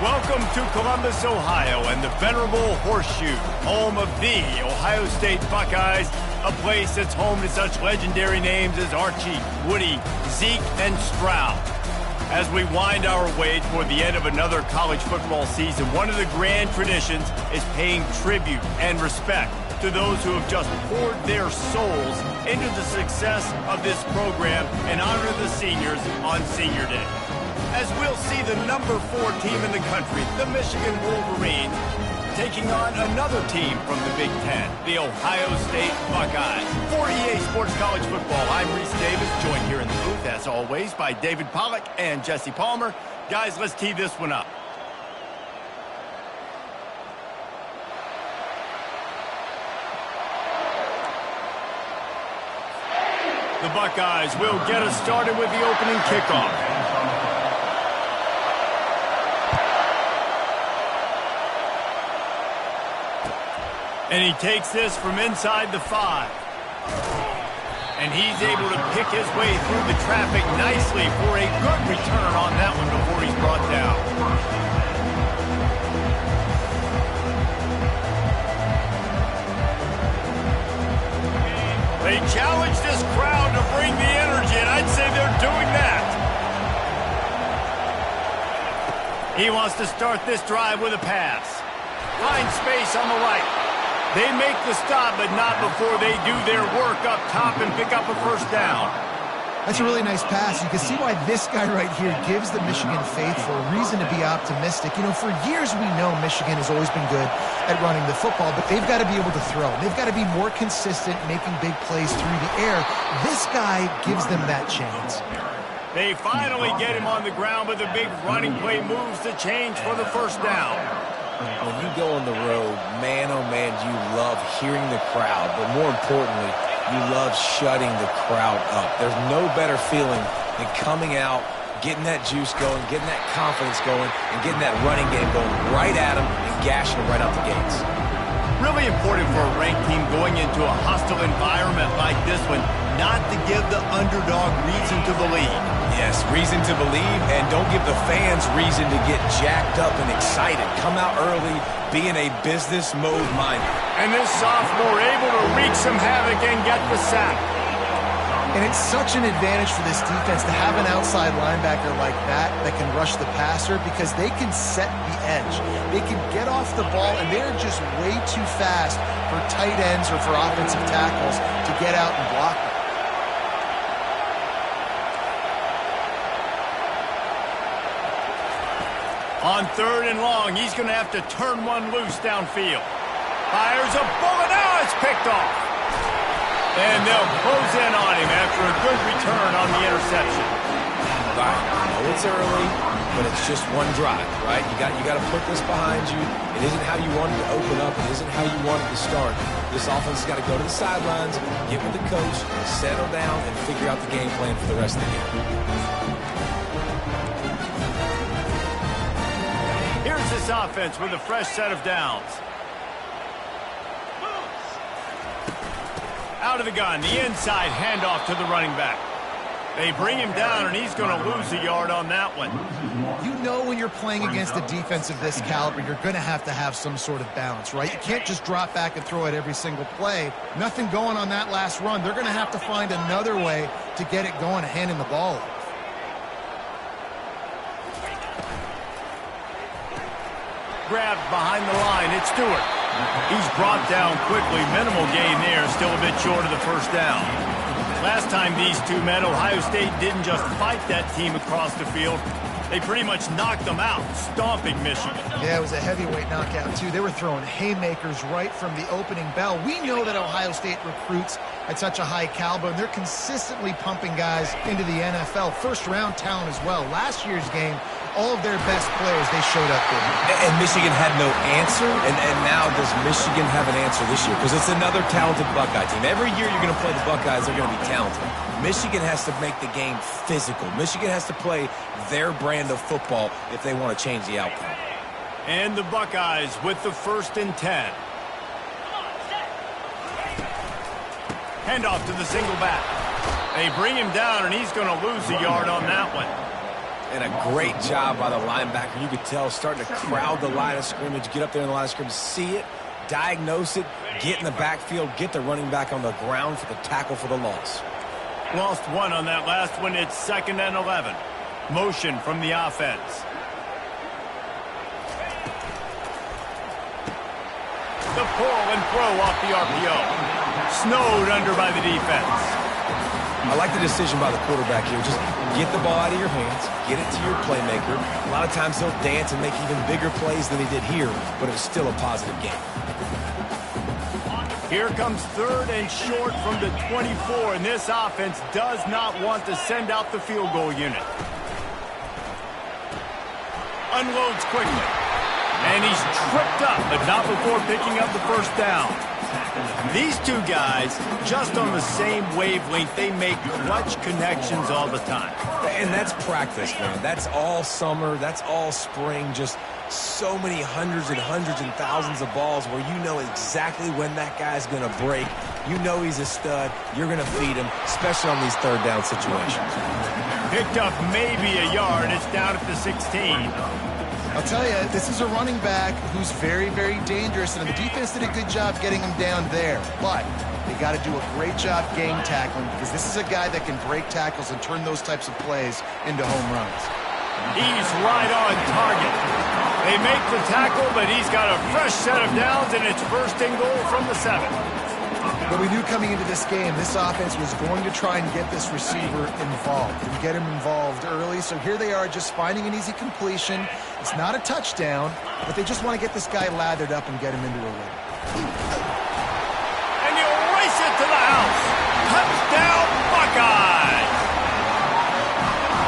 Welcome to Columbus, Ohio, and the venerable Horseshoe, home of the Ohio State Buckeyes, a place that's home to such legendary names as Archie, Woody, Zeke, and Stroud. As we wind our way toward the end of another college football season, one of the grand traditions is paying tribute and respect to those who have just poured their souls into the success of this program and honor the seniors on Senior Day. As we'll see the number 4 team in the country, the Michigan Wolverines, taking on another team from the Big Ten, the Ohio State Buckeyes. For EA Sports College Football, I'm Reese Davis, joined here in the booth, as always, by David Pollack and Jesse Palmer. Guys, let's tee this one up. The Buckeyes will get us started with the opening kickoff. And he takes this from inside the 5. And he's able to pick his way through the traffic nicely for a good return on that one before he's brought down. They challenge this crowd to bring the energy, and I'd say they're doing that. He wants to start this drive with a pass. Find space on the right. They make the stop, but not before they do their work up top and pick up a first down. That's a really nice pass. You can see why this guy right here gives the Michigan faithful a reason to be optimistic. You know, for years we know Michigan has always been good at running the football, but they've got to be able to throw. They've got to be more consistent, making big plays through the air. This guy gives them that chance. They finally get him on the ground, but the big running play moves the change for the first down. When you go on the road, man, oh man, you love hearing the crowd, but more importantly, you love shutting the crowd up. There's no better feeling than coming out, getting that juice going, getting that confidence going, and getting that running game going right at them and gashing them right out the gates. Really important for a ranked team going into a hostile environment like this one, not to give the underdog reason to believe. Yes, reason to believe, and don't give the fans reason to get jacked up and excited. Come out early, be in a business mode mind. And this sophomore able to wreak some havoc and get the sack. And it's such an advantage for this defense to have an outside linebacker like that can rush the passer because they can set the edge. They can get off the ball, and they're just way too fast for tight ends or for offensive tackles to get out and block them. On 3rd and long, he's going to have to turn one loose downfield. Fires a bullet. Now it's picked off. And they'll close in on him after a good return on the interception. Right. I know it's early, but it's just one drive, right? You got to put this behind you. It isn't how you wanted to open up. It isn't how you wanted to start. This offense has got to go to the sidelines, get with the coach, settle down, and figure out the game plan for the rest of the game. Here's this offense with a fresh set of downs. Out of the gun, the inside handoff to the running back. They bring him down, and he's going to lose a yard on that one. You know when you're playing against a defense of this caliber, you're going to have some sort of balance, right? You can't just drop back and throw it every single play. Nothing going on that last run. They're going to have to find another way to get it going, handing the ball off. Grabbed behind the line. It's Stewart. He's brought down quickly. Minimal gain there. Still a bit short of the first down. Last time these two met, Ohio State didn't just fight that team across the field. They pretty much knocked them out, stomping Michigan. Yeah, it was a heavyweight knockout, too. They were throwing haymakers right from the opening bell. We know that Ohio State recruits at such a high caliber, and they're consistently pumping guys into the NFL. First-round talent as well. Last year's game, all of their best players, they showed up there. And Michigan had no answer, and now does Michigan have an answer this year? Because it's another talented Buckeye team. Every year you're going to play the Buckeyes, they're going to be talented. Michigan has to make the game physical. Michigan has to play their brand of football if they want to change the outcome. And the Buckeyes with the 1st and 10. Handoff to the single back. They bring him down, and he's going to lose a yard on that one. And a great job by the linebacker. You could tell starting to crowd the line of scrimmage, get up there in the line of scrimmage, see it, diagnose it, get in the backfield, get the running back on the ground for the tackle for the loss. Lost one on that last one. It's 2nd and 11. Motion from the offense. The pull and throw off the RPO. Snowed under by the defense. I like the decision by the quarterback here. Just get the ball out of your hands, get it to your playmaker. A lot of times he'll dance and make even bigger plays than he did here, but it was still a positive game. Here comes 3rd and short from the 24, and this offense does not want to send out the field goal unit. Unloads quickly. And he's tripped up, but not before picking up the first down. These two guys, just on the same wavelength, they make clutch connections all the time. And that's practice, man. That's all summer. That's all spring. Just so many hundreds and thousands of balls where you know exactly when that guy's going to break. You know he's a stud. You're going to feed him, especially on these 3rd down situations. Picked up maybe a yard. It's down at the 16. I'll tell you, this is a running back who's very, very dangerous, and the defense did a good job getting him down there. But they got to do a great job game tackling because this is a guy that can break tackles and turn those types of plays into home runs. He's right on target. They make the tackle, but he's got a fresh set of downs, and it's 1st and goal from the 7. But we knew coming into this game, this offense was going to try and get this receiver involved and get him involved early. So here they are just finding an easy completion. It's not a touchdown, but they just want to get this guy lathered up and get him into a rhythm. And he'll race it to the house. Touchdown, Buckeyes!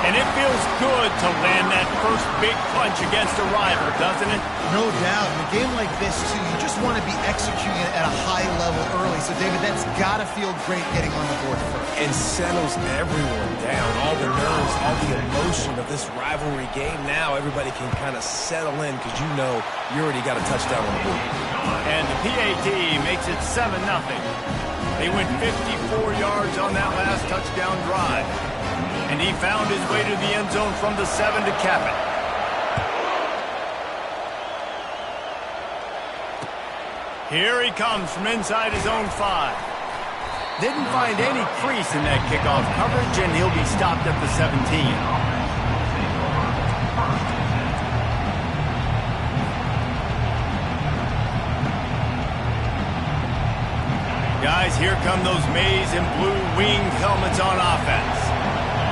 And it feels good to land that first big punch against a rival, doesn't it? No doubt. In a game like this, too, you just want to be executing it at a high level early. So, David, that's got to feel great getting on the board first. And settles everyone down. All the nerves, all the emotion of this rivalry game. Now everybody can kind of settle in because you know you already got a touchdown on the board. And the PAT makes it 7-0. They went 54 yards on that last touchdown drive. And he found his way to the end zone from the 7 to cap it. Here he comes from inside his own 5. Didn't find any crease in that kickoff coverage, and he'll be stopped at the 17. Guys, here come those maize and blue winged helmets on offense.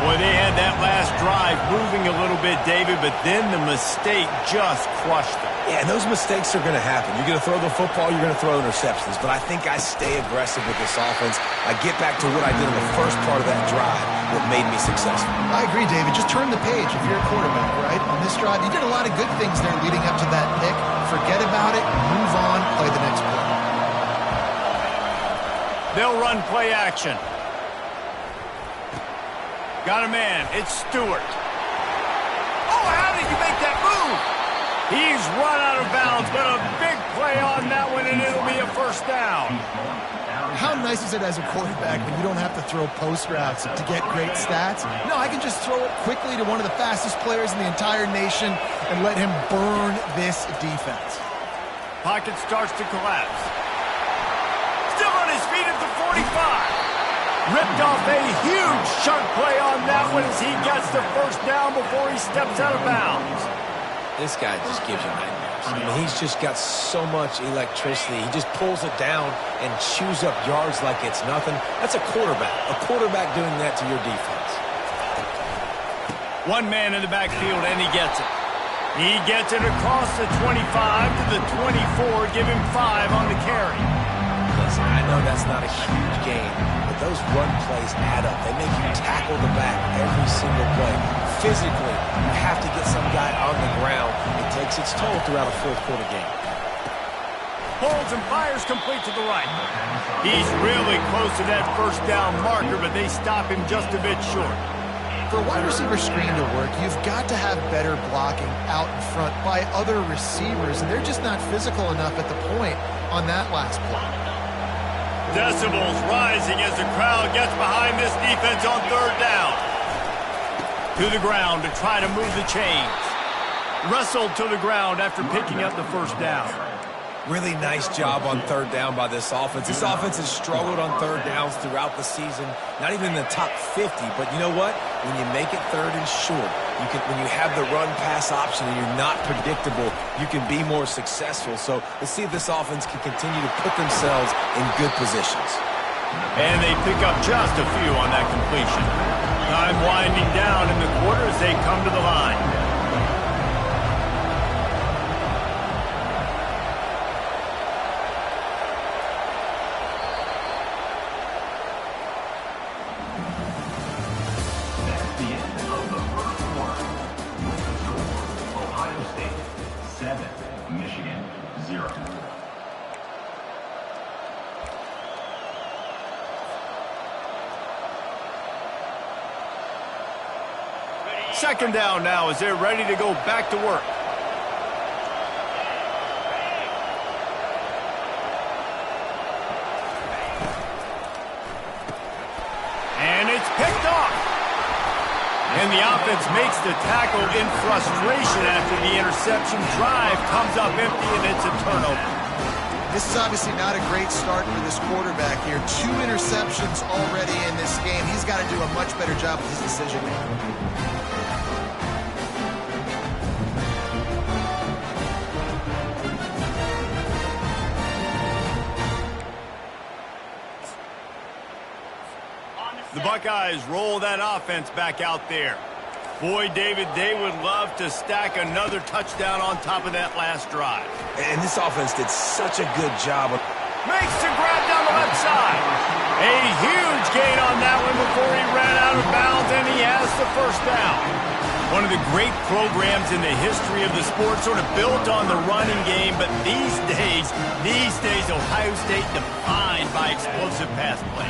Boy, they had that last drive moving a little bit, David, but then the mistake just crushed them. Yeah, and those mistakes are going to happen. You're going to throw the football, you're going to throw interceptions. But I think I stay aggressive with this offense. I get back to what I did in the first part of that drive that made me successful. I agree, David. Just turn the page if you're a quarterback, right? On this drive, you did a lot of good things there leading up to that pick. Forget about it, move on, play the next play. They'll run play action. Got a man. It's Stewart. Oh, how did you make that move? He's run out of bounds, but a big play on that one, and it'll be a first down. How nice is it as a quarterback when you don't have to throw post routes to get great stats? No, I can just throw it quickly to one of the fastest players in the entire nation and let him burn this defense. Pocket starts to collapse. Still on his feet at the 45. Ripped off a huge chunk play on that one as he gets the first down before he steps out of bounds. This guy just gives you nightmares. I mean, he's just got so much electricity. He just pulls it down and chews up yards like it's nothing. That's a quarterback. A quarterback doing that to your defense. One man in the backfield, and he gets it. He gets it across the 25 to the 24, give him 5 on the carry. Listen, I know that's not a huge game, but those run plays add up. They make you tackle the back every single play. Physically, you have to get some guy on the ground. It takes its toll throughout a fourth-quarter game. Holds and fires complete to the right. He's really close to that first down marker, but they stop him just a bit short. For a wide receiver screen to work, you've got to have better blocking out in front by other receivers, and they're just not physical enough at the point on that last play. Decibels rising as the crowd gets behind this defense on third down. To the ground to try to move the chains. Wrestled to the ground after picking up the first down. Really nice job on third down by this offense. This offense has struggled on third downs throughout the season. Not even in the top 50, but you know what? When you make it third and short, when you have the run-pass option and you're not predictable, you can be more successful. So let's see if this offense can continue to put themselves in good positions. And they pick up just a few on that completion. Time winding down in the quarter as they come to the line. Second down now as they're ready to go back to work. And it's picked off. And the offense makes the tackle in frustration after the interception. Drive comes up empty, and it's a turnover. This is obviously not a great start for this quarterback here. 2 interceptions already in this game. He's got to do a much better job with his decision-making. The Buckeyes roll that offense back out there. Boy, David, they would love to stack another touchdown on top of that last drive. And this offense did such a good job of... Makes the grab down the left side. A huge gain on that one before he ran out of bounds, and he has the first down. One of the great programs in the history of the sport, sort of built on the running game, but these days, Ohio State defined by explosive pass plays.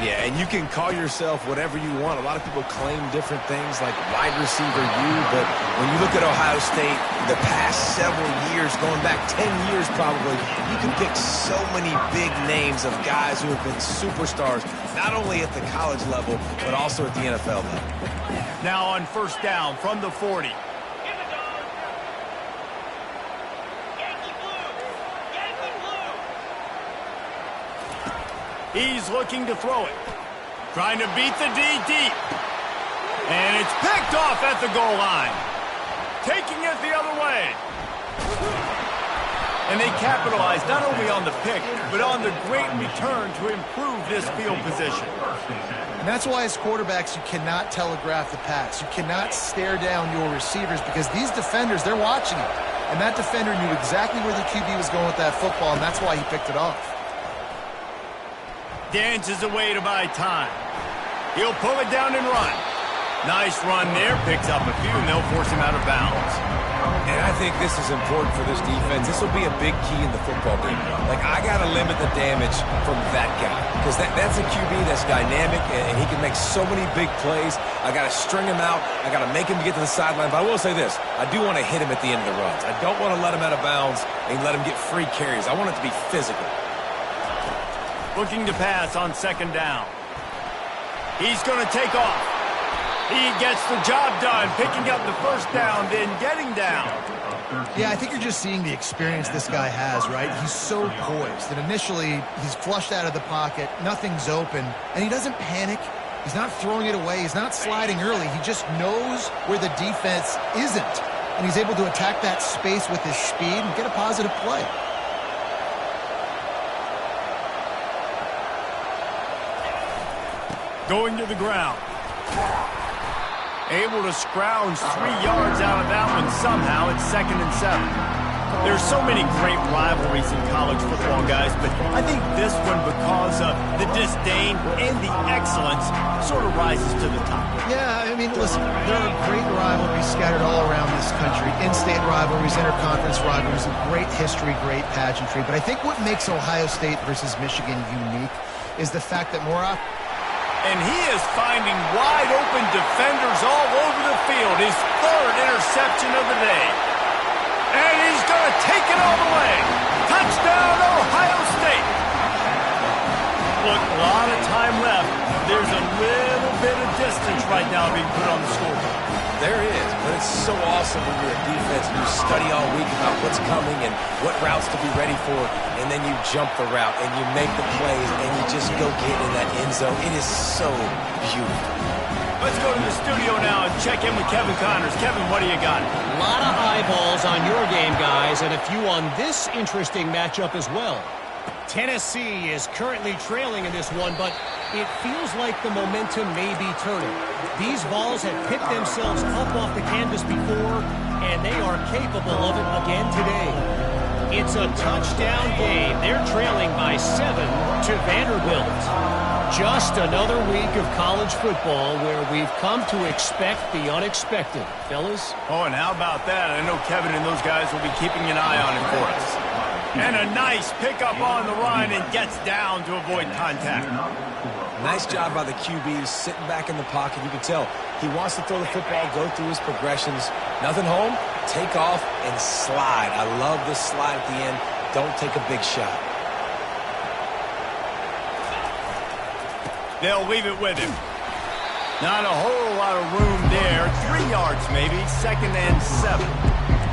Yeah, and you can call yourself whatever you want. A lot of people claim different things like wide receiver U, but when you look at Ohio State, the past several years, going back 10 years probably, you can pick so many big names of guys who have been superstars, not only at the college level, but also at the NFL level. Now on first down from the 40. He's looking to throw it. Trying to beat the D deep. And it's picked off at the goal line. Taking it the other way. And they capitalize not only on the pick, but on the great return to improve this field position. And that's why as quarterbacks, you cannot telegraph the pass. You cannot stare down your receivers because these defenders, they're watching it. And that defender knew exactly where the QB was going with that football, and that's why he picked it off. Dances away to buy time. He'll pull it down and run. Nice run there. Picks up a few, and they'll force him out of bounds. And I think this is important for this defense. This will be a big key in the football game. Like, I got to limit the damage from that guy. Because that's a QB that's dynamic, and he can make so many big plays. I got to string him out. I got to make him get to the sideline. But I will say this. I do want to hit him at the end of the runs. I don't want to let him out of bounds and let him get free carries. I want it to be physical. Looking to pass on second down. He's going to take off. He gets the job done, picking up the first down, then getting down. Yeah, I think you're just seeing the experience this guy has, right? He's so poised. And initially, he's flushed out of the pocket. Nothing's open. And he doesn't panic. He's not throwing it away. He's not sliding early. He just knows where the defense isn't. And he's able to attack that space with his speed and get a positive play. Going to the ground. Able to scrounge 3 yards out of that one somehow. It's 2nd and 7. There's so many great rivalries in college football, guys, but I think this one, because of the disdain and the excellence, sort of rises to the top. Yeah, I mean, listen, there are great rivalries scattered all around this country. In-state rivalries, interconference rivalries, great history, great pageantry. But I think what makes Ohio State versus Michigan unique is the fact that more often... And he is finding wide-open defenders all over the field. His 3rd interception of the day. And he's going to take it all the way. Touchdown, Ohio State. Look, a lot of time left. There's a little bit of distance right now being put on the scoreboard. There is, but it's so awesome when you're a defense and you study all week about what's coming and what routes to be ready for, and then you jump the route and you make the plays and you just go get in that end zone. It is so beautiful. Let's go to the studio now and check in with Kevin Connors. Kevin, what do you got? A lot of eyeballs on your game, guys, and a few on this interesting matchup as well. Tennessee is currently trailing in this one, but it feels like the momentum may be turning. These Vols have picked themselves up off the canvas before, and they are capable of it again today. It's a touchdown game. They're trailing by 7 to Vanderbilt. Just another week of college football where we've come to expect the unexpected. Fellas? Oh, and how about that? I know Kevin and those guys will be keeping an eye on it for us. And a nice pickup on the run and gets down to avoid contact. Nice job by the QB, sitting back in the pocket. You can tell he wants to throw the football, go through his progressions. Nothing home, take off, and slide. I love this slide at the end. Don't take a big shot. They'll leave it with him. Not a whole lot of room there. 3 yards maybe, 2nd and 7.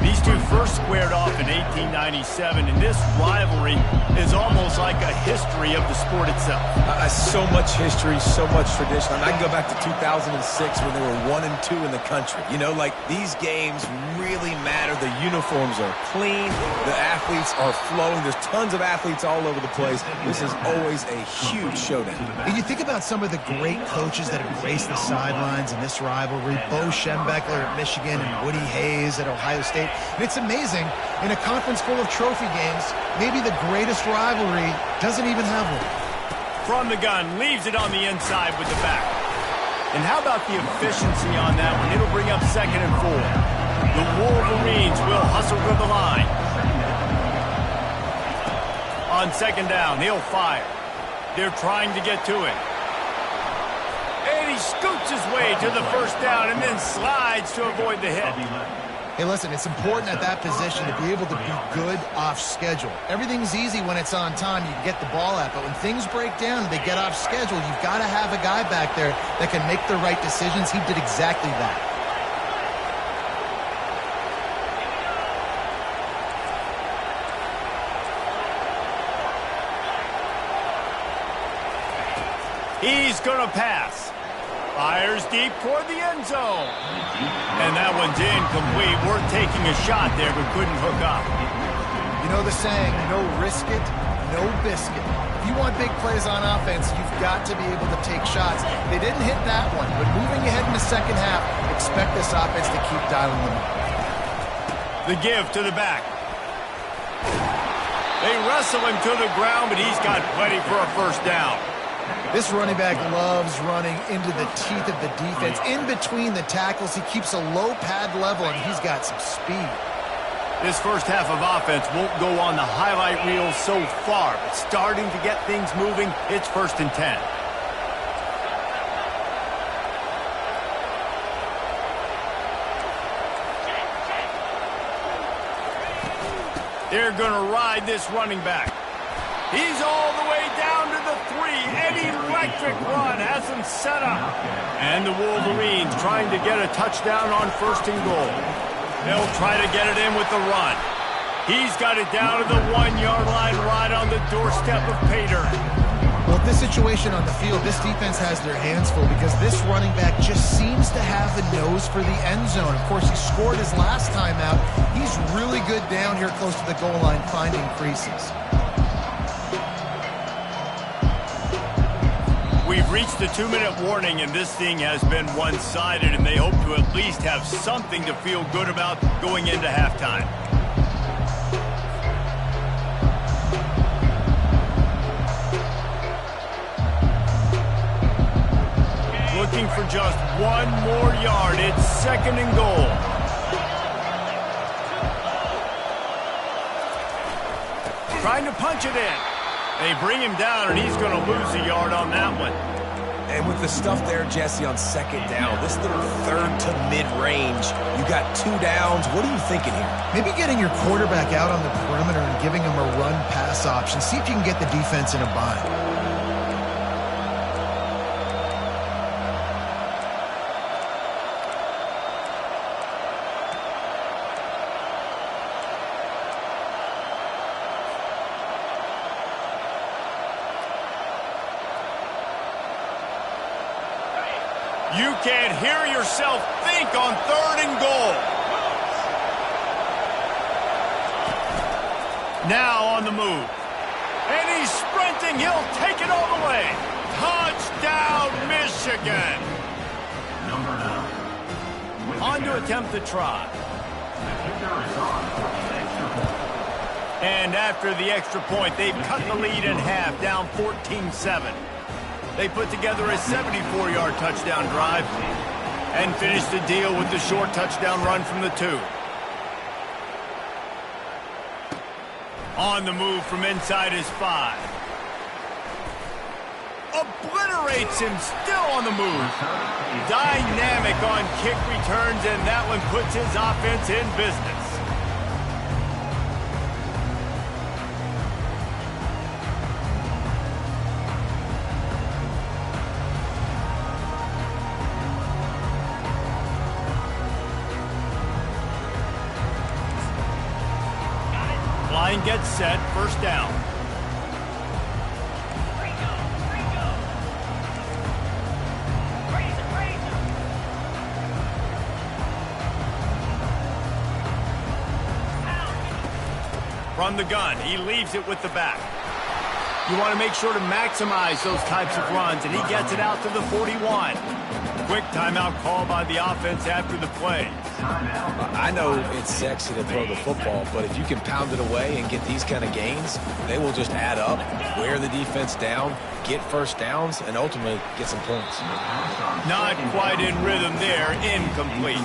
These two first squared off in 1897, and this rivalry is almost like a history of the sport itself. So much history, so much tradition. I can go back to 2006 when they were 1 and 2 in the country. You know, like, these games really matter. The uniforms are clean. The athletes are flowing. There's tons of athletes all over the place. This is always a huge showdown. And you think about some of the great coaches that have graced the sidelines in this rivalry. Bo Schembechler at Michigan and Woody Hayes at Ohio State. And it's amazing, in a conference full of trophy games, maybe the greatest rivalry doesn't even have one. From the gun, leaves it on the inside with the back. And how about the efficiency on that one? It'll bring up 2nd and 4. The Wolverines will hustle to the line. On 2nd down, he'll fire. They're trying to get to it. And he scoots his way to the 1st down and then slides to avoid the hit. Hey, listen, it's important at that position to be able to be good off schedule. Everything's easy when it's on time. You can get the ball out, but when things break down and they get off schedule, you've got to have a guy back there that can make the right decisions. He did exactly that. He's going to pass. Fires deep toward the end zone. And that one's incomplete. We're taking a shot there, but couldn't hook up. You know the saying, no risk it, no biscuit. If you want big plays on offense, you've got to be able to take shots. They didn't hit that one, but moving ahead in the 2nd half, expect this offense to keep dialing them up. The give to the back. They wrestle him to the ground, but he's got plenty for a 1st down. This running back loves running into the teeth of the defense. In between the tackles, he keeps a low pad level, and he's got some speed. This 1st half of offense won't go on the highlight reel so far, but starting to get things moving, it's 1st and 10. They're going to ride this running back. He's all the way down to the 3. An electric run has him set up. And the Wolverines trying to get a touchdown on 1st and goal. They'll try to get it in with the run. He's got it down to the 1-yard line right on the doorstep of Pater. Well, at this situation on the field, this defense has their hands full because this running back just seems to have a nose for the end zone. Of course, he scored his last time out. He's really good down here close to the goal line finding creases. We've reached the 2-minute warning, and this thing has been one-sided, and they hope to at least have something to feel good about going into halftime. Looking for just 1 more yard. It's 2nd and goal. Trying to punch it in. They bring him down, and he's going to lose a yard on that one. And with the stuff there, Jesse, on 2nd down, this little 3rd to mid-range, you got 2 downs. What are you thinking here? Maybe getting your quarterback out on the perimeter and giving him a run-pass option. See if you can get the defense in a bind. You can't hear yourself think on 3rd and goal. Now on the move. And he's sprinting. He'll take it all the way. Touchdown, Michigan. On to attempt the try. And after the extra point, they've cut the lead in half, down 14-7. They put together a 74-yard touchdown drive and finished the deal with the short touchdown run from the 2. On the move from inside his 5. Obliterates him, still on the move. Dynamic on kick returns, and that one puts his offense in business. Line gets set, 1st down. From the gun, he leaves it with the back. You want to make sure to maximize those types of runs, and he gets it out to the 41. Quick timeout call by the offense after the play. I know it's sexy to throw the football, but if you can pound it away and get these kind of gains, they will just add up, wear the defense down, get 1st downs, and ultimately get some points. Not quite in rhythm there, incomplete.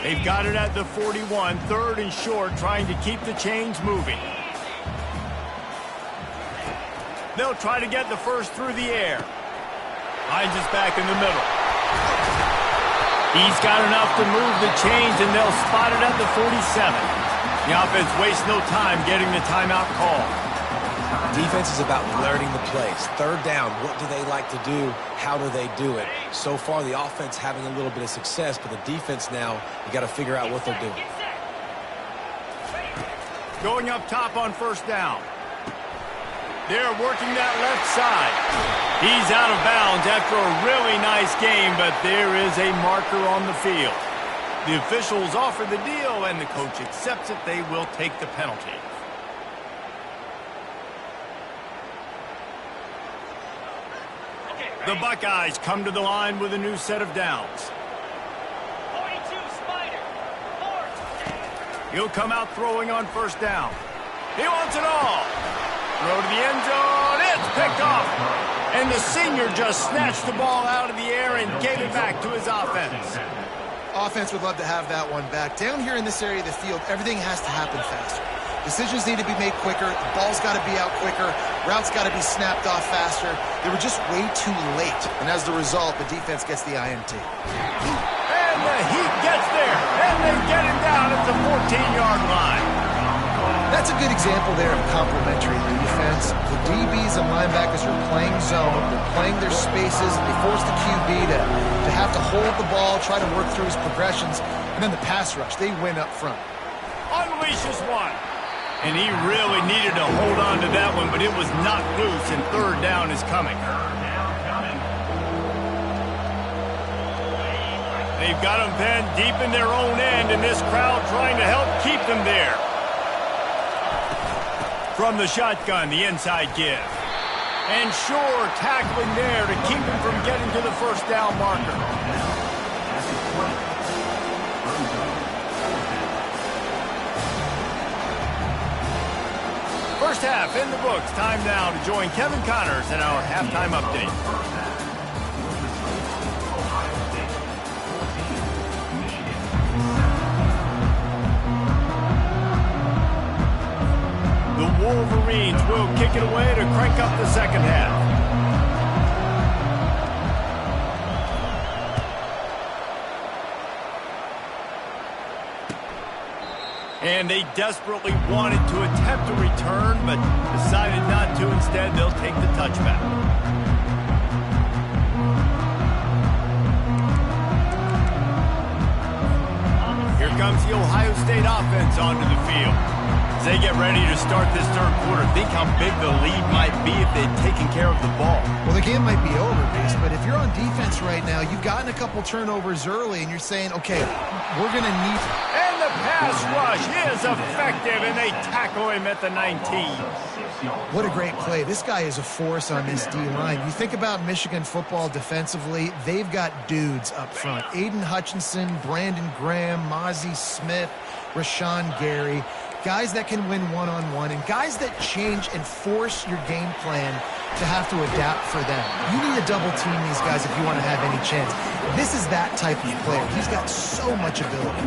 They've got it at the 41, 3rd and short, trying to keep the chains moving. They'll try to get the 1st through the air. Finds us back in the middle. He's got enough to move the chains, and they'll spot it at the 47. The offense wastes no time getting the timeout call. Defense is about learning the plays. 3rd down, what do they like to do? How do they do it? So far, the offense having a little bit of success, but the defense now, you got to figure out what they're doing. Going up top on 1st down. They're working that left side. He's out of bounds after a really nice game, but there is a marker on the field. The officials offer the deal, and the coach accepts it. They will take the penalty. The Buckeyes come to the line with a new set of downs. 42, Spider. 4. He'll come out throwing on 1st down. He wants it all. Throw to the end zone. It's picked off. And the senior just snatched the ball out of the air and gave it back to his offense. Offense would love to have that one back. Down here in this area of the field, everything has to happen faster. Decisions need to be made quicker. The ball's got to be out quicker. Routes got to be snapped off faster. They were just way too late. And as the result, the defense gets the INT. And the Heat gets there. And they get him down at the 14-yard line. That's a good example there of complementary defense. The DBs and linebackers are playing zone. They're playing their spaces. They force the QB to have to hold the ball, try to work through his progressions. And then the pass rush, they win up front. Unleashes one. And he really needed to hold on to that one, but it was knocked loose, and 3rd down is coming. They've got them pinned deep in their own end, and this crowd trying to help keep them there. From the shotgun, the inside give. And Shore tackling there to keep him from getting to the 1st down marker. First half in the books. Time now to join Kevin Connors in our halftime update. The Wolverines will kick it away to crank up the 2nd half. And they desperately wanted to attempt a return, but decided not to. Instead, they'll take the touchback. Here comes the Ohio State offense onto the field. As they get ready to start this third quarter, think how big the lead might be if they'd taken care of the ball. Well, the game might be over, Reese, but if you're on defense right now, you've gotten a couple turnovers early, and you're saying, okay, we're going to need... And the pass rush is effective, and they tackle him at the 19. What a great play. This guy is a force on this D-line. You think about Michigan football defensively, they've got dudes up front. Aiden Hutchinson, Brandon Graham, Mozzie Smith, Rashawn Gary. Guys that can win one-on-one, and guys that change and force your game plan to have to adapt for them. You need to double-team these guys if you want to have any chance. This is that type of player. He's got so much ability.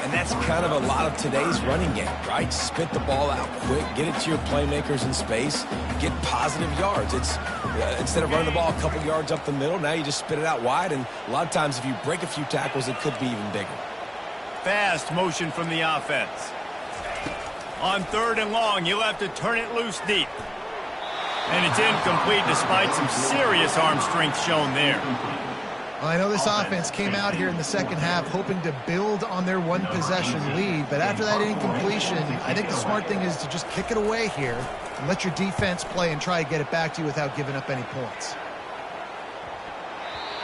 And that's kind of a lot of today's running game, right? Spit the ball out quick, get it to your playmakers in space, get positive yards. It's instead of running the ball a couple yards up the middle, now you just spit it out wide, and a lot of times if you break a few tackles, it could be even bigger. Fast motion from the offense. On 3rd and long, he'll have to turn it loose deep. And it's incomplete despite some serious arm strength shown there. Well, I know this offense came out here in the second half hoping to build on their one-possession lead, but after that incompletion, I think the smart thing is to just kick it away here and let your defense play and try to get it back to you without giving up any points.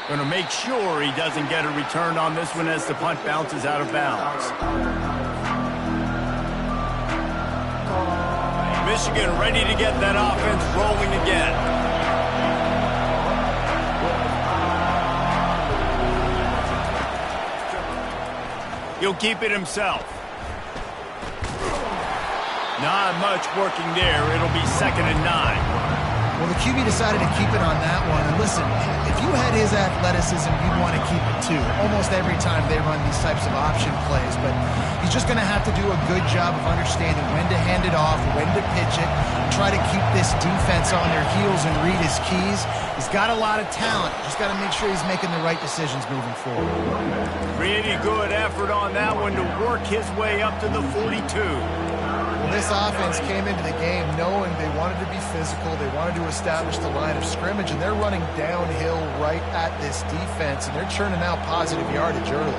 Going to make sure he doesn't get a return on this one as the punt bounces out of bounds. Michigan ready to get that offense rolling again. He'll keep it himself. Not much working there. It'll be 2nd and 9. Well, the QB decided to keep it on that one. And listen, if you had his athleticism, you'd want to keep it too. Almost every time they run these types of option plays. But he's just going to have to do a good job of understanding when to hand it off, when to pitch it, try to keep this defense on their heels and read his keys. He's got a lot of talent. Just got to make sure he's making the right decisions moving forward. Really good effort on that one to work his way up to the 42. Well, this offense came into the game knowing they wanted to be physical, they wanted to establish the line of scrimmage, and they're running downhill right at this defense, and they're churning out positive yardage early.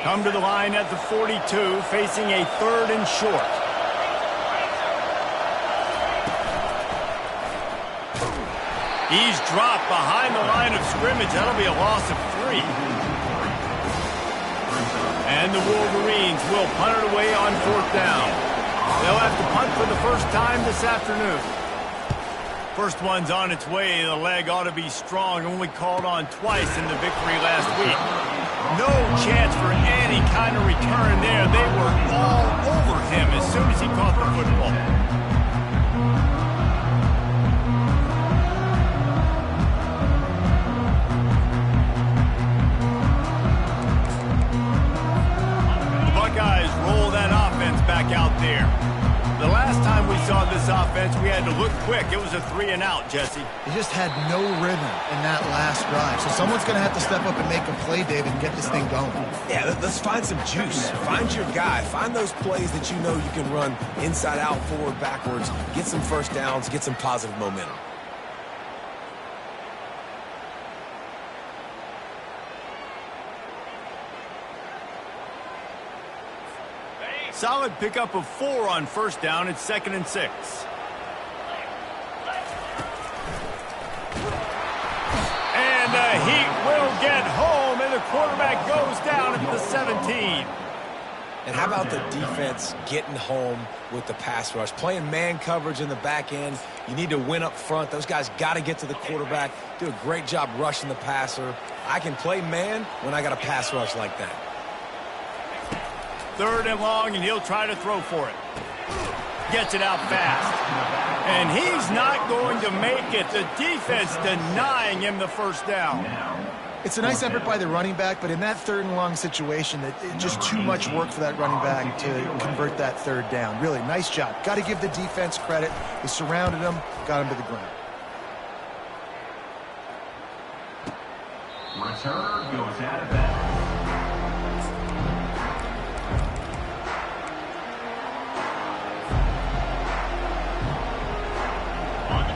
Come to the line at the 42, facing a 3rd and short. He's dropped behind the line of scrimmage. That'll be a loss of 3. And the Wolverines will punt it away on 4th down. They'll have to punt for the first time this afternoon. First one's on its way. The leg ought to be strong. Only called on twice in the victory last week. No chance for any kind of return there. They were all over him as soon as he caught the football. Guys roll that offense back out there. The last time we saw this offense, we had to look quick. It was a 3 and out, Jesse. They just had no rhythm in that last drive. So someone's going to have to step up and make a play, David, and get this thing going. Yeah, let's find some juice. Find your guy. Find those plays that you know you can run inside out, forward, backwards. Get some first downs. Get some positive momentum. Solid pickup of 4 on 1st down. It's 2nd and 6. And the Heat will get home, and the quarterback goes down at the 17. And how about the defense getting home with the pass rush? Playing man coverage in the back end. You need to win up front. Those guys got to get to the quarterback. Do a great job rushing the passer. I can play man when I got a pass rush like that. 3rd and long, and he'll try to throw for it. Gets it out fast. And he's not going to make it. The defense denying him the first down. It's a nice effort by the running back, but in that 3rd and long situation, it's just too much work for that running back to convert that 3rd down. Really, nice job. Got to give the defense credit. They surrounded him, got him to the ground. Returner goes out of bounds.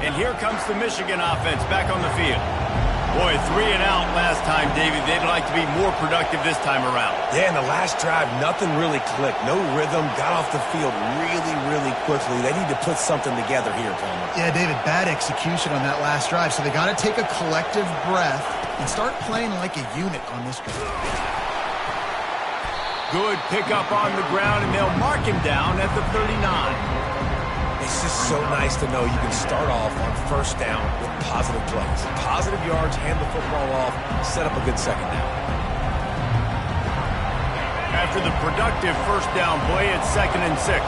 And here comes the Michigan offense back on the field. Boy, 3 and out last time, David. They'd like to be more productive this time around. Yeah, in the last drive, nothing really clicked. No rhythm, got off the field really, really quickly. They need to put something together here, Palmer. Yeah, David, bad execution on that last drive, so they got to take a collective breath and start playing like a unit on this drive. Good pickup on the ground, and they'll mark him down at the 39. It's just so nice to know you can start off on first down with positive plays. Positive yards, hand the football off, set up a good second down. After the productive first down play, it's 2nd and 6.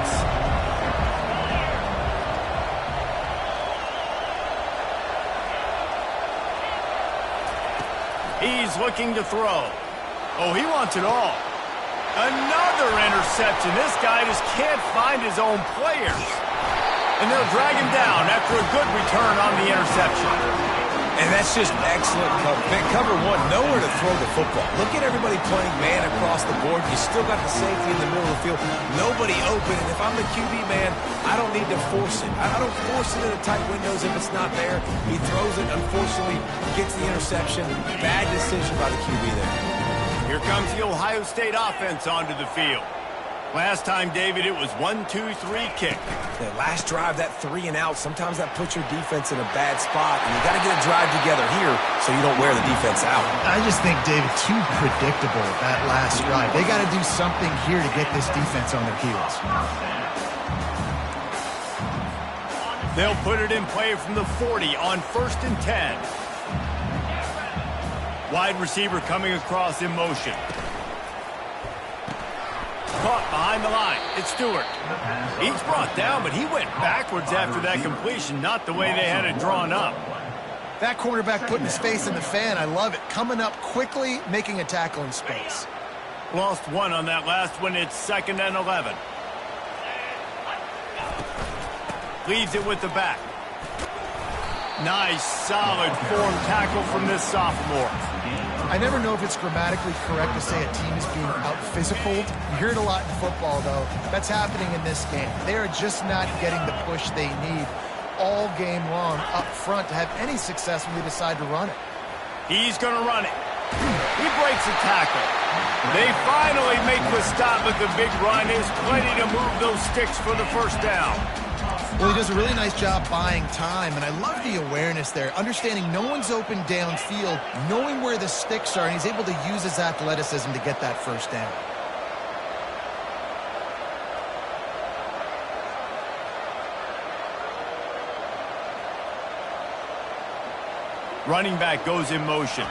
He's looking to throw. Oh, he wants it all. Another interception. This guy just can't find his own players. And they'll drag him down after a good return on the interception. And that's just excellent cover. Cover one, nowhere to throw the football. Look at everybody playing man across the board. You still got the safety in the middle of the field. Nobody open. And if I'm the QB, man, I don't need to force it. I don't force it into tight windows if it's not there. He throws it, unfortunately, gets the interception. Bad decision by the QB there. Here comes the Ohio State offense onto the field. Last time, David, it was 1-2-3 kick. That last drive, that 3 and out, sometimes that puts your defense in a bad spot, and you got to get a drive together here so you don't wear the defense out. I just think, David, too predictable that last drive. They got to do something here to get this defense on their heels. They'll put it in play from the 40 on 1st and 10. Wide receiver coming across in motion. Caught behind the line. It's Stewart. He's brought down, but he went backwards after that completion, not the way they had it drawn up. That cornerback putting his face in the fan, I love it. Coming up quickly, making a tackle in space. Lost one on that last one. It's 2nd and 11. Leaves it with the back. Nice, solid form tackle from this sophomore. I never know if it's grammatically correct to say a team is being out-physicaled. You hear it a lot in football, though. That's happening in this game. They are just not getting the push they need all game long up front to have any success when they decide to run it. He's going to run it. He breaks a tackle. They finally make the stop with the big run. Is plenty to move those sticks for the first down. Well, he does a really nice job buying time, and I love the awareness there, understanding no one's open downfield, knowing where the sticks are, and he's able to use his athleticism to get that first down. Running back goes in motion.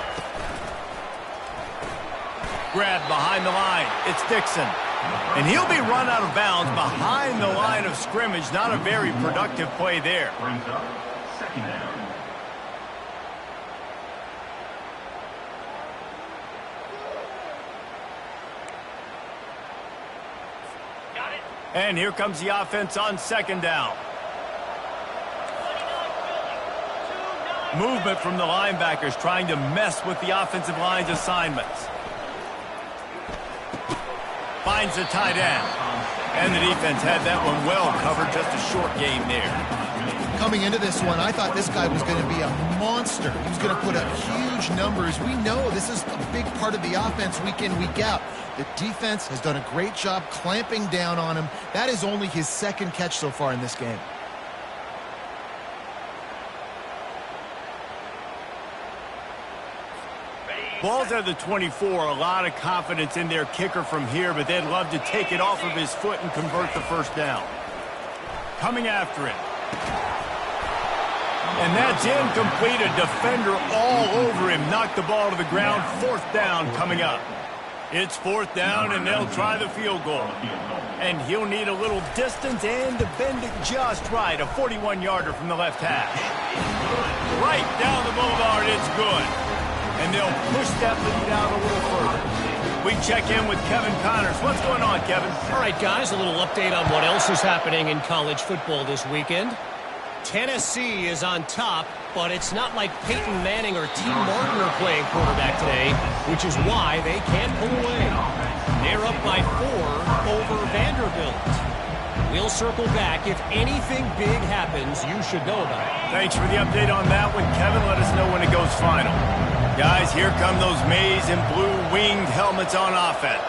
Grabbed behind the line. It's Dixon. And he'll be run out of bounds behind the line of scrimmage. Not a very productive play there. Brings up 2nd down. Got it. And here comes the offense on 2nd down. 29 building. 2-9. Movement from the linebackers trying to mess with the offensive line's assignments. Finds the tight end. And the defense had that one well covered. Just a short game there. Coming into this one, I thought this guy was going to be a monster. He was going to put up huge numbers. We know this is a big part of the offense week in, week out. The defense has done a great job clamping down on him. That is only his 2nd catch so far in this game. Ball's at the 24. A lot of confidence in their kicker from here, but they'd love to take it off of his foot and convert the first down. Coming after it. And that's incomplete. A defender all over him. Knocked the ball to the ground. 4th down coming up. It's 4th down, and they'll try the field goal. And he'll need a little distance and to bend it just right. A 41-yarder from the left hash. Right down the boulevard. It's good. And they'll push that lead out a little further. We check in with Kevin Connors. What's going on, Kevin? All right, guys, a little update on what else is happening in college football this weekend. Tennessee is on top, but it's not like Peyton Manning or T. Martin are playing quarterback today, which is why they can't pull away. They're up by 4 over Vanderbilt. We'll circle back. If anything big happens, you should know about it. Thanks for the update on that one, Kevin. Let us know when it goes final. Guys, here come those maize and blue winged helmets on offense.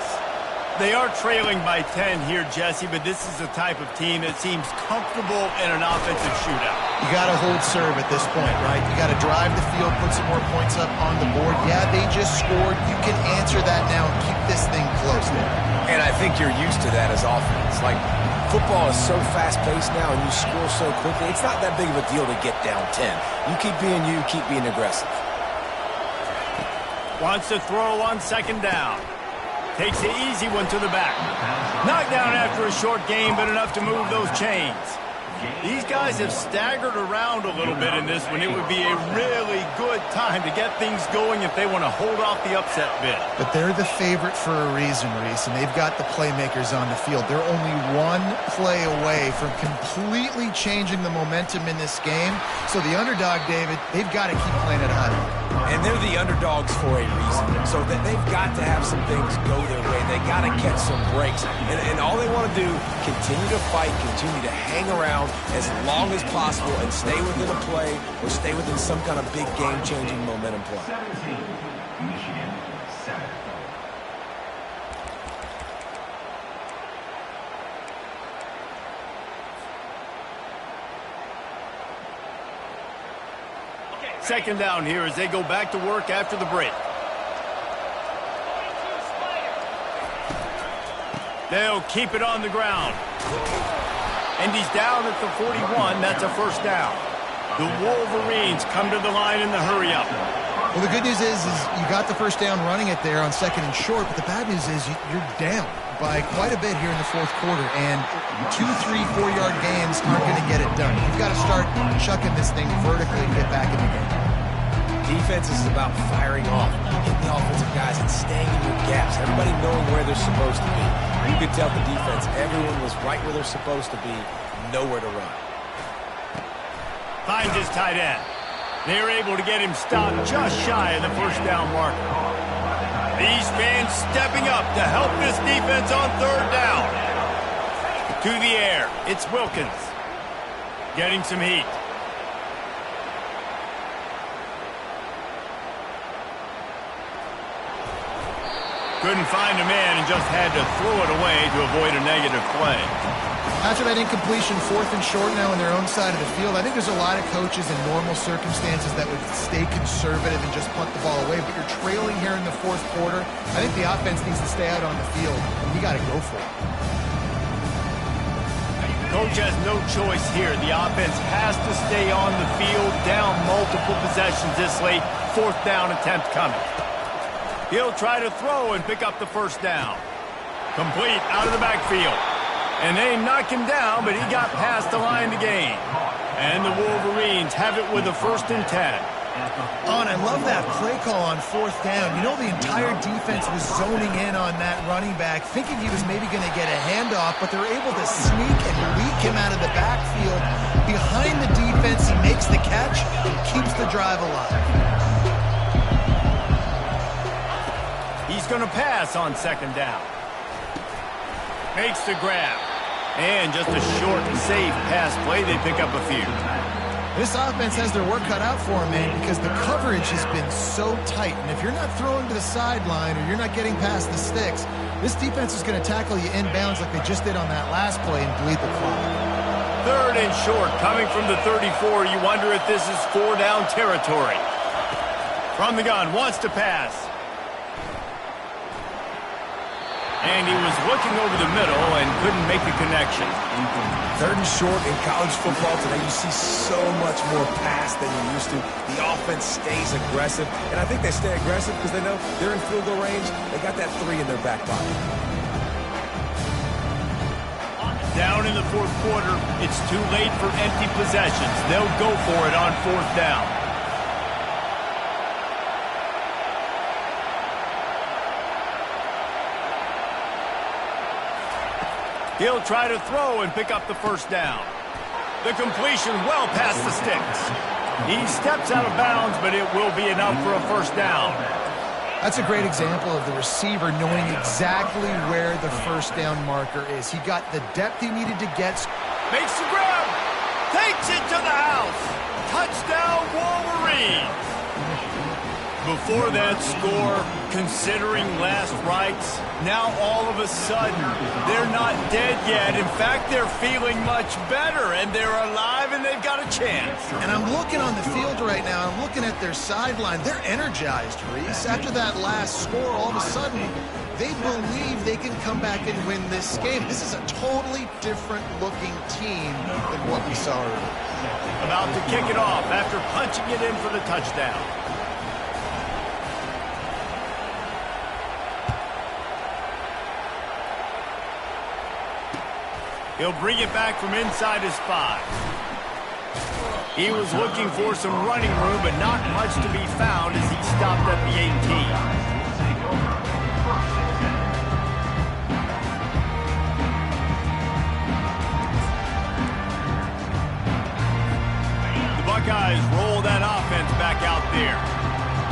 They are trailing by 10 here, Jesse, but this is the type of team that seems comfortable in an offensive shootout. You got to hold serve at this point, right? You got to drive the field, put some more points up on the board. Yeah, they just scored. You can answer that now and keep this thing close there. And I think you're used to that as offense. Like, football is so fast-paced now and you score so quickly, it's not that big of a deal to get down 10. You keep being you, keep being aggressive. Wants to throw on second down. Takes the easy one to the back. Knocked down after a short game, but enough to move those chains. These guys have staggered around a little bit in this one. It would be a really good time to get things going if they want to hold off the upset bid. But they're the favorite for a reason, Reese, and they've got the playmakers on the field. They're only one play away from completely changing the momentum in this game. So the underdog, David, they've got to keep playing it hot. And they're the underdogs for a reason. So that they've got to have some things go their way. They got to catch some breaks. And all they want to do, continue to fight, continue to hang around as long as possible and stay within a play or stay within some kind of big game-changing momentum play. 17, Michigan 7. Second down here as they go back to work after the break. They'll keep it on the ground. And he's down at the 41. That's a first down. The Wolverines come to the line in the hurry-up. Well, the good news is you got the first down running it there on second and short, but the bad news is you're down by quite a bit here in the fourth quarter, and 2, 3, 4-yard gains aren't going to get it done. You've got to start chucking this thing vertically and get back in the game. Defense is about firing off, hitting the offensive guys, and staying in your gaps. Everybody knowing where they're supposed to be. You could tell the defense, everyone was right where they're supposed to be, nowhere to run. Finds his tight end. They're able to get him stopped just shy of the first down marker. These fans stepping up to help this defense on third down. To the air, it's Wilkins. Getting some heat. Couldn't find a man and just had to throw it away to avoid a negative play. After that incompletion, fourth and short now on their own side of the field, I think there's a lot of coaches in normal circumstances that would stay conservative and just punt the ball away. But you're trailing here in the fourth quarter. I think the offense needs to stay out on the field, and you got to go for it. Coach has no choice here. The offense has to stay on the field, down multiple possessions this late. Fourth down attempt coming. He'll try to throw and pick up the first down. Complete out of the backfield. And they knock him down, but he got past the line to gain. And the Wolverines have it with a 1st and 10. Oh, and I love that play call on fourth down. You know, the entire defense was zoning in on that running back, thinking he was maybe going to get a handoff, but they're able to sneak and leak him out of the backfield. Behind the defense, he makes the catch and keeps the drive alive. He's going to pass on second down. Makes the grab. And just a short, safe pass play. They pick up a few. This offense has their work cut out for them, man, because the coverage has been so tight. And if you're not throwing to the sideline or you're not getting past the sticks, this defense is going to tackle you inbounds like they just did on that last play and bleed the clock. Third and short, coming from the 34. You wonder if this is 4-down territory. From the gun, wants to pass. And he was looking over the middle and couldn't make the connection. Third and short in college football today, you see so much more pass than you used to. The offense stays aggressive, and I think they stay aggressive because they know they're in field goal range. They got that 3 in their back pocket. Down in the fourth quarter, it's too late for empty possessions. They'll go for it on fourth down. He'll try to throw and pick up the first down. The completion well past the sticks. He steps out of bounds, but it will be enough for a first down. That's a great example of the receiver knowing exactly where the first down marker is. He got the depth he needed to get. Makes the grab. Takes it to the house. Touchdown, Wolverines. Before that score, considering last rites, now all of a sudden, they're not dead yet. In fact, they're feeling much better, and they're alive, and they've got a chance. And I'm looking on the field right now. I'm looking at their sideline. They're energized, Reese. After that last score, all of a sudden, they believe they can come back and win this game. This is a totally different-looking team than what we saw earlier. About to kick it off after punching it in for the touchdown. He'll bring it back from inside his 5. He was looking for some running room, but not much to be found as he stopped at the 18. The Buckeyes roll that offense back out there.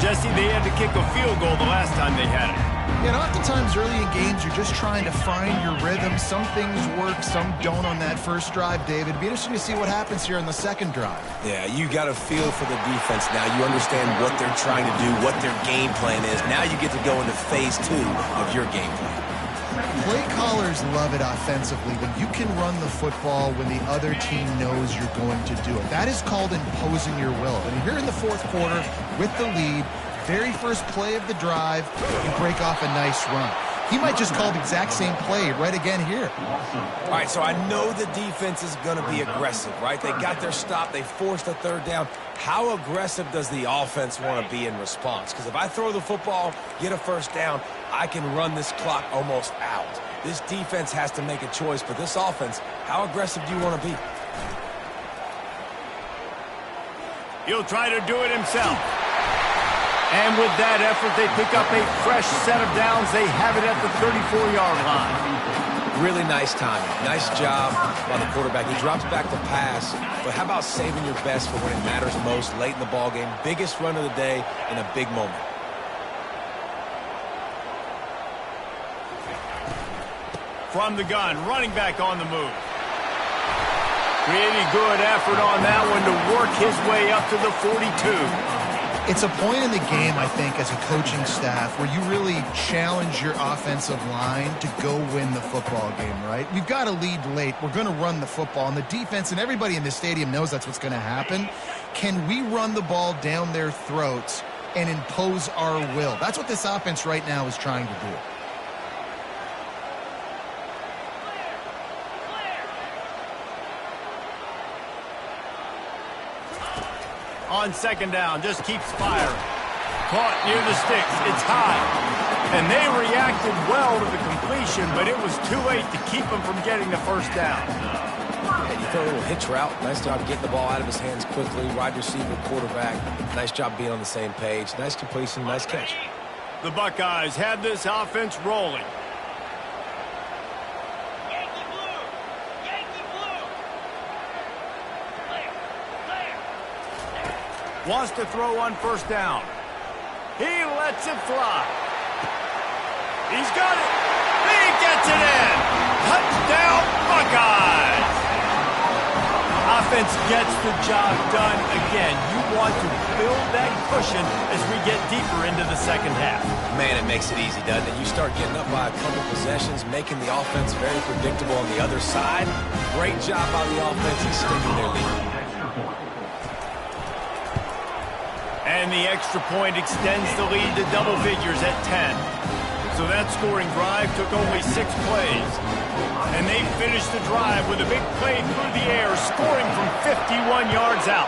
Jesse, they had to kick a field goal the last time they had it. And oftentimes early in games, you're just trying to find your rhythm. Some things work, some don't on that first drive, David. It'd be interesting to see what happens here on the second drive. Yeah, you got a feel for the defense now. You understand what they're trying to do, what their game plan is. Now you get to go into phase 2 of your game plan. Play callers love it offensively when you can run the football when the other team knows you're going to do it. That is called imposing your will. And here in the fourth quarter with the lead, very first play of the drive, you break off a nice run. He might just call the exact same play right again here. All right, so I know the defense is going to be aggressive, right? They got their stop. They forced a third down. How aggressive does the offense want to be in response? Because if I throw the football, get a first down, I can run this clock almost out. This defense has to make a choice, but this offense, how aggressive do you want to be? He'll try to do it himself. And with that effort, they pick up a fresh set of downs. They have it at the 34-yard line. Really nice timing. Nice job by the quarterback. He drops back to pass, but how about saving your best for when it matters most late in the ballgame? Biggest run of the day in a big moment. From the gun, running back on the move. Pretty good effort on that one to work his way up to the 42. It's a point in the game, I think, as a coaching staff where you really challenge your offensive line to go win the football game, right? We've got to lead late. We're going to run the football. And the defense and everybody in the stadium knows that's what's going to happen. Can we run the ball down their throats and impose our will? That's what this offense right now is trying to do. On second down, just keeps firing. Caught near the sticks. It's high. And they reacted well to the completion, but it was too late to keep them from getting the first down. Yeah, you throw a little hitch route. Nice job getting the ball out of his hands quickly. Wide receiver, quarterback. Nice job being on the same page. Nice completion, nice catch. The Buckeyes had this offense rolling. Wants to throw on first down. He lets it fly. He's got it. He gets it in. Touchdown, Buckeyes. Offense gets the job done again. You want to build that cushion as we get deeper into the second half. Man, it makes it easy, doesn't it? You start getting up by a couple possessions, making the offense very predictable on the other side. Great job by the offense. He's sticking their lead. And the extra point extends the lead to double figures at 10. So that scoring drive took only 6 plays. And they finished the drive with a big play through the air, scoring from 51 yards out.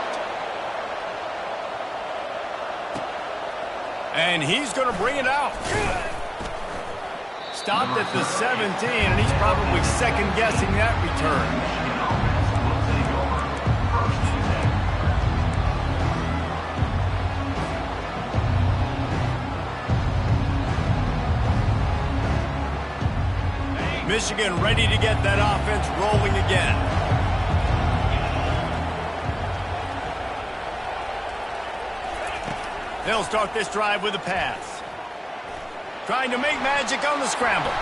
And he's going to bring it out. Stopped at the 17, and he's probably second-guessing that return. Michigan ready to get that offense rolling again. They'll start this drive with a pass. Trying to make magic on the scramble.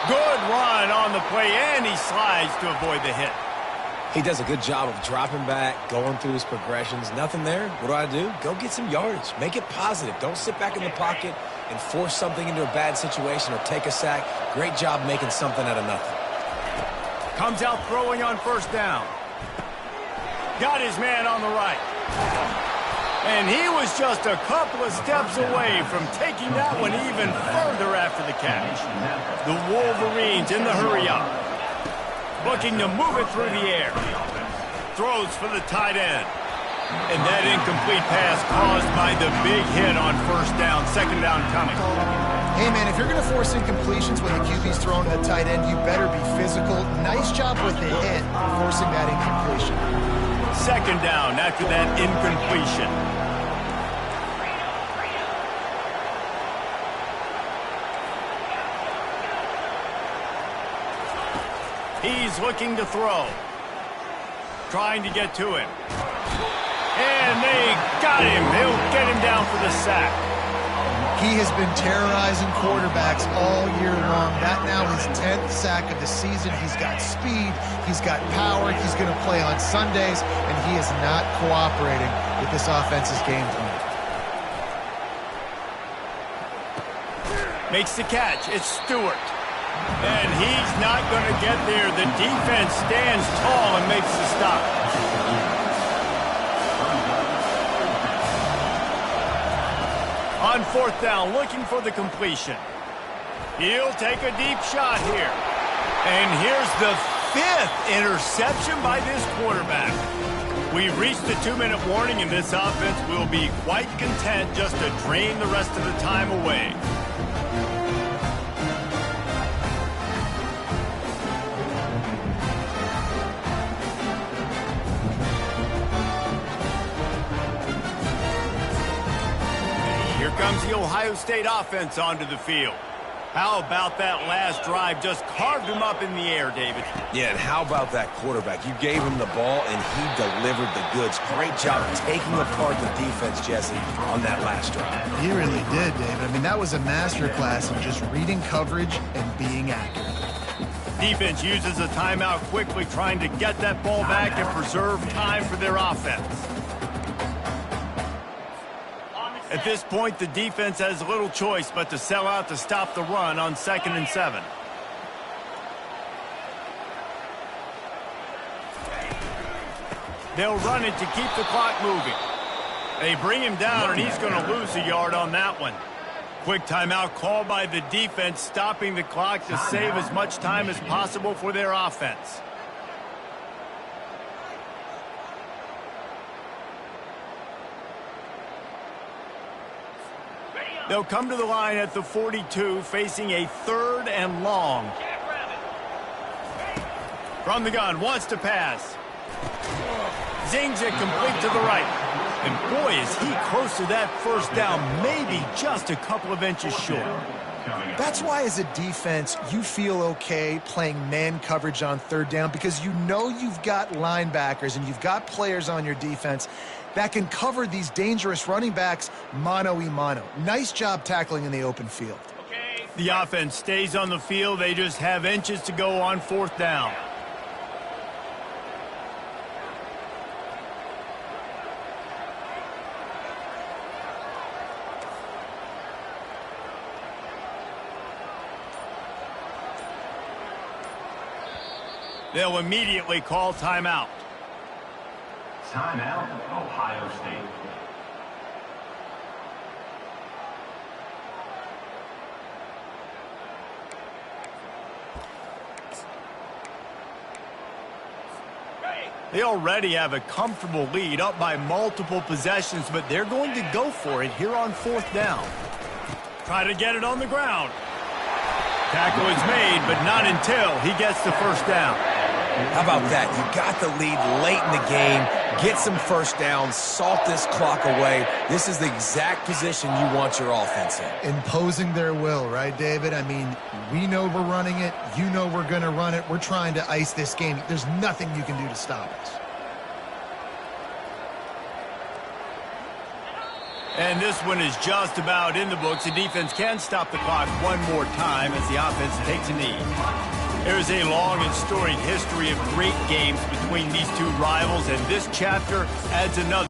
Good run on the play, and he slides to avoid the hit. He does a good job of dropping back, going through his progressions. Nothing there. What do? Go get some yardage. Make it positive. Don't sit back in the pocket and force something into a bad situation or take a sack. Great job making something out of nothing. Comes out throwing on first down. Got his man on the right. And he was just a couple of steps away from taking that one even further after the catch. The Wolverines in the hurry-up. Looking to move it through the air. Throws for the tight end. And that incomplete pass caused by the big hit on first down. Second down coming. Hey, man, if you're going to force incompletions when the QB's throwing to the tight end, you better be physical. Nice job with the hit, forcing that incompletion. Second down after that incompletion. He's looking to throw. Trying to get to him. And they got him. They'll get him down for the sack. He has been terrorizing quarterbacks all year long. That now his 10th sack of the season. He's got speed. He's got power. He's going to play on Sundays, and he is not cooperating with this offense's game plan. Makes the catch. It's Stewart. And he's not going to get there. The defense stands tall and makes the stop. On fourth down, looking for the completion. He'll take a deep shot here. And here's the 5th interception by this quarterback. We've reached the 2-minute warning, and this offense will be quite content just to drain the rest of the time away. Comes the Ohio State offense onto the field. How about that last drive? Just carved him up in the air, David. Yeah, and how about that quarterback? You gave him the ball, and he delivered the goods. Great job taking apart the defense, Jesse, on that last drive. He really did, David. I mean, that was a masterclass in just reading coverage and being accurate. Defense uses a timeout quickly, trying to get that ball back and preserve time for their offense. At this point, the defense has little choice but to sell out to stop the run on 2nd and 7. They'll run it to keep the clock moving. They bring him down, and he's going to lose a yard on that one. Quick timeout called by the defense, stopping the clock to save as much time as possible for their offense. They'll come to the line at the 42, facing a 3rd and long. From the gun, wants to pass. Zings it complete to the right. And boy, is he close to that first down, maybe just a couple of inches short. That's why, as a defense, you feel okay playing man coverage on 3rd down, because you know you've got linebackers and you've got players on your defense that can cover these dangerous running backs mano-a-mano. Nice job tackling in the open field. The offense stays on the field. They just have inches to go on 4th down. They'll immediately call timeout. Timeout, Ohio State. They already have a comfortable lead, up by multiple possessions, but they're going to go for it here on 4th down. Try to get it on the ground. Tackle is made, but not until he gets the first down. How about that? You got the lead late in the game. Get some first downs. Salt this clock away. This is the exact position you want your offense in. Imposing their will, right, David? I mean, we know we're running it. You know we're going to run it. We're trying to ice this game. There's nothing you can do to stop us. And this one is just about in the books. The defense can stop the clock one more time as the offense takes a knee. There's a long and storied history of great games between these two rivals, and this chapter adds another.